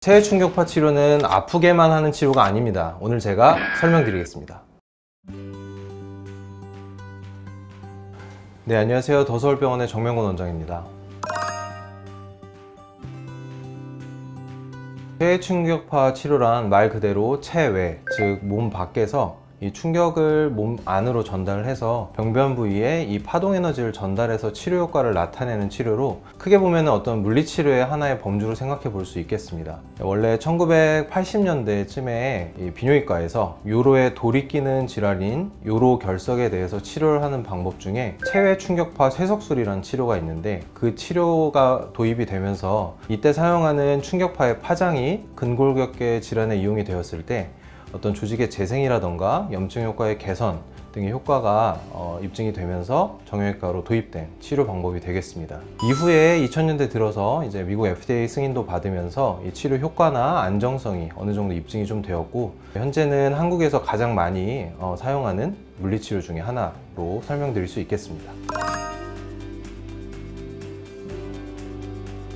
체해 충격파 치료는 아프게만 하는 치료가 아닙니다. 오늘 제가 설명드리겠습니다. 네, 안녕하세요. 더서울병원의 정명곤 원장입니다. 체해 충격파 치료란 말 그대로 체외, 즉 몸 밖에서 이 충격을 몸 안으로 전달을 해서 병변 부위에 이 파동 에너지를 전달해서 치료 효과를 나타내는 치료로, 크게 보면 어떤 물리치료의 하나의 범주로 생각해 볼 수 있겠습니다. 원래 1980년대쯤에 이 비뇨기과에서 요로에 돌이 끼는 질환인 요로 결석에 대해서 치료를 하는 방법 중에 체외 충격파 쇠석술이라는 치료가 있는데, 그 치료가 도입이 되면서 이때 사용하는 충격파의 파장이 근골격계 질환에 이용이 되었을 때 어떤 조직의 재생이라던가 염증 효과의 개선 등의 효과가 입증이 되면서 정형외과로 도입된 치료 방법이 되겠습니다. 이후에 2000년대 들어서 이제 미국 FDA 승인도 받으면서 이 치료 효과나 안정성이 어느 정도 입증이 좀 되었고, 현재는 한국에서 가장 많이 사용하는 물리치료 중에 하나로 설명드릴 수 있겠습니다.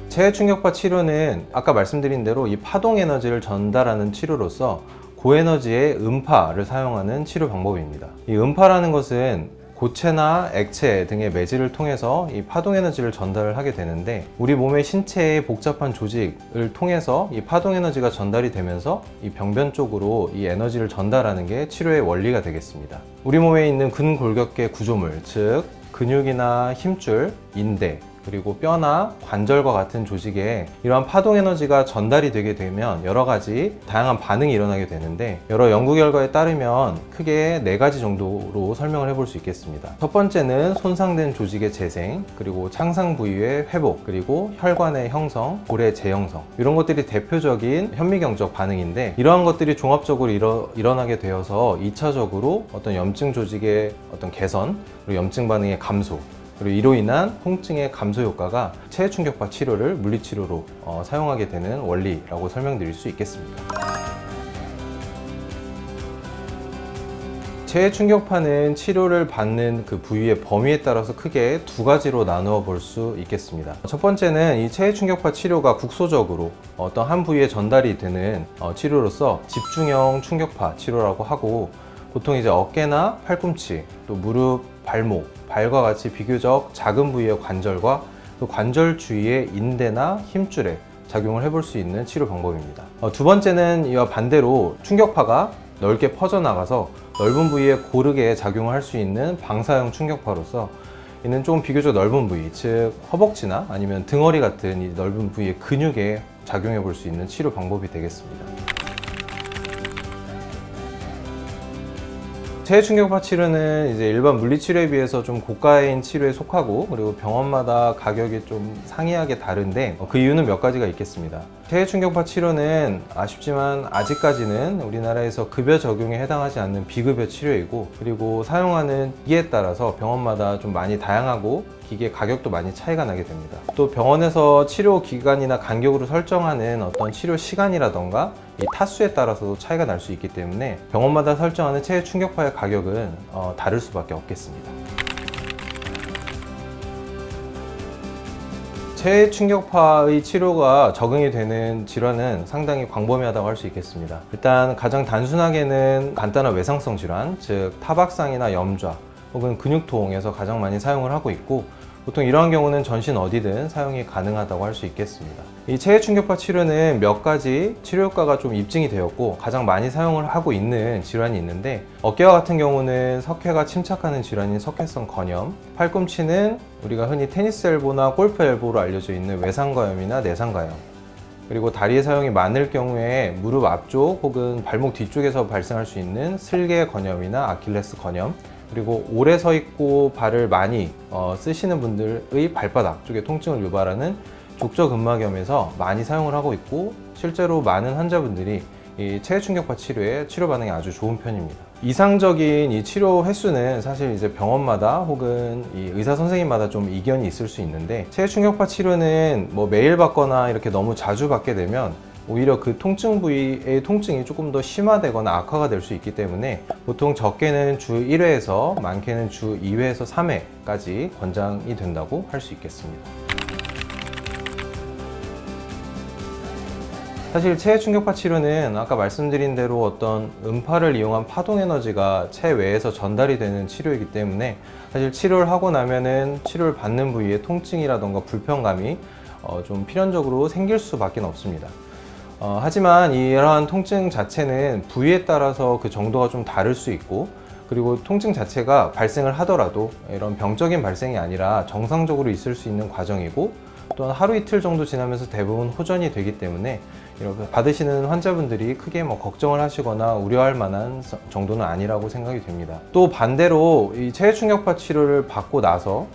체해 충격파 치료는 아까 말씀드린 대로 이 파동 에너지를 전달하는 치료로서 고에너지의 음파를 사용하는 치료 방법입니다. 이 음파라는 것은 고체나 액체 등의 매질을 통해서 이 파동 에너지를 전달을 하게 되는데, 우리 몸의 신체의 복잡한 조직을 통해서 이 파동 에너지가 전달이 되면서 이 병변 쪽으로 이 에너지를 전달하는 게 치료의 원리가 되겠습니다. 우리 몸에 있는 근골격계 구조물, 즉 근육이나 힘줄, 인대, 그리고 뼈나 관절과 같은 조직에 이러한 파동 에너지가 전달이 되게 되면 여러 가지 다양한 반응이 일어나게 되는데, 여러 연구 결과에 따르면 크게 4가지 정도로 설명을 해볼 수 있겠습니다. 첫 번째는 손상된 조직의 재생, 그리고 창상 부위의 회복, 그리고 혈관의 형성, 골의 재형성, 이런 것들이 대표적인 현미경적 반응인데, 이러한 것들이 종합적으로 일어나게 되어서 2차적으로 어떤 염증 조직의 어떤 개선, 그리고 염증 반응의 감소, 그리고 이로 인한 통증의 감소 효과가 체해 충격파 치료를 물리치료로 사용하게 되는 원리라고 설명드릴 수 있겠습니다. 체해 충격파는 치료를 받는 그 부위의 범위에 따라서 크게 2가지로 나누어 볼 수 있겠습니다. 첫 번째는 이 체해 충격파 치료가 국소적으로 어떤 한 부위에 전달이 되는 치료로서 집중형 충격파 치료라고 하고, 보통 이제 어깨나 팔꿈치, 또 무릎, 발목, 발과 같이 비교적 작은 부위의 관절과 그 관절 주위의 인대나 힘줄에 작용을 해볼 수 있는 치료 방법입니다. 두 번째는 이와 반대로 충격파가 넓게 퍼져나가서 넓은 부위에 고르게 작용을 할 수 있는 방사형 충격파로서, 이는 좀 비교적 넓은 부위, 즉 허벅지나 아니면 등허리 같은 이 넓은 부위의 근육에 작용해 볼 수 있는 치료 방법이 되겠습니다. 체해 충격파 치료는 이제 일반 물리치료에 비해서 좀 고가인 치료에 속하고, 그리고 병원마다 가격이 좀 상이하게 다른데, 그 이유는 몇 가지가 있겠습니다. 체해 충격파 치료는 아쉽지만 아직까지는 우리나라에서 급여 적용에 해당하지 않는 비급여 치료이고, 그리고 사용하는 기기에 따라서 병원마다 좀 많이 다양하고 기계 가격도 많이 차이가 나게 됩니다. 또 병원에서 치료 기간이나 간격으로 설정하는 어떤 치료 시간이라던가 이 타수에 따라서도 차이가 날 수 있기 때문에 병원마다 설정하는 체해 충격파의 가격은 다를 수밖에 없겠습니다. 체해 충격파의 치료가 적응이 되는 질환은 상당히 광범위하다고 할 수 있겠습니다. 일단 가장 단순하게는 간단한 외상성 질환, 즉 타박상이나 염좌 혹은 근육통에서 가장 많이 사용을 하고 있고, 보통 이러한 경우는 전신 어디든 사용이 가능하다고 할 수 있겠습니다. 이 체해 충격파 치료는 몇 가지 치료 효과가 좀 입증이 되었고, 가장 많이 사용을 하고 있는 질환이 있는데, 어깨와 같은 경우는 석회가 침착하는 질환인 석회성 건염, 팔꿈치는 우리가 흔히 테니스 엘보나 골프 엘보로 알려져 있는 외상가염이나 내상가염, 그리고 다리의 사용이 많을 경우에 무릎 앞쪽 혹은 발목 뒤쪽에서 발생할 수 있는 슬개 건염이나 아킬레스 건염, 그리고 오래 서 있고 발을 많이 쓰시는 분들의 발바닥 쪽에 통증을 유발하는 족저근막염에서 많이 사용을 하고 있고, 실제로 많은 환자분들이 이 체해 충격파 치료에 치료 반응이 아주 좋은 편입니다. 이상적인 이 치료 횟수는 사실 이제 병원마다 혹은 이 의사 선생님마다 좀 이견이 있을 수 있는데, 체해 충격파 치료는 뭐 매일 받거나 이렇게 너무 자주 받게 되면 오히려 그 통증 부위의 통증이 조금 더 심화되거나 악화가 될 수 있기 때문에, 보통 적게는 주 1회에서 많게는 주 2회에서 3회까지 권장이 된다고 할 수 있겠습니다. 사실 체외 충격파 치료는 아까 말씀드린 대로 어떤 음파를 이용한 파동 에너지가 체외에서 전달이 되는 치료이기 때문에 사실 치료를 하고 나면은 치료를 받는 부위에 통증이라던가 불편감이 좀 필연적으로 생길 수밖에 없습니다. 하지만 이러한 통증 자체는 부위에 따라서 그 정도가 좀 다를 수 있고, 그리고 통증 자체가 발생을 하더라도 이런 병적인 발생이 아니라 정상적으로 있을 수 있는 과정이고, 또한 하루 이틀 정도 지나면서 대부분 호전이 되기 때문에 이렇게 받으시는 환자분들이 크게 걱정을 하시거나 우려할 만한 정도는 아니라고 생각이 됩니다. 또 반대로 이 체외 충격파 치료를 받고 나서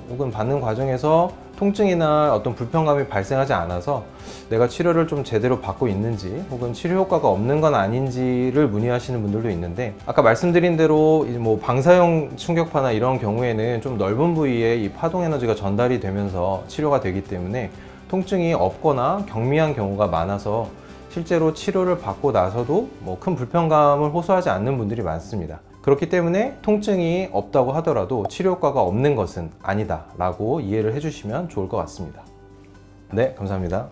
혹은 받는 과정에서 통증이나 어떤 불편감이 발생하지 않아서 내가 치료를 좀 제대로 받고 있는지 혹은 치료 효과가 없는 건 아닌지를 문의하시는 분들도 있는데, 아까 말씀드린 대로 방사형 충격파나 이런 경우에는 좀 넓은 부위에 이 파동 에너지가 전달이 되면서 치료가 되기 때문에 통증이 없거나 경미한 경우가 많아서 실제로 치료를 받고 나서도 큰 불편감을 호소하지 않는 분들이 많습니다. 그렇기 때문에 통증이 없다고 하더라도 치료 효과가 없는 것은 아니다 라고 이해를 해주시면 좋을 것 같습니다. 네, 감사합니다.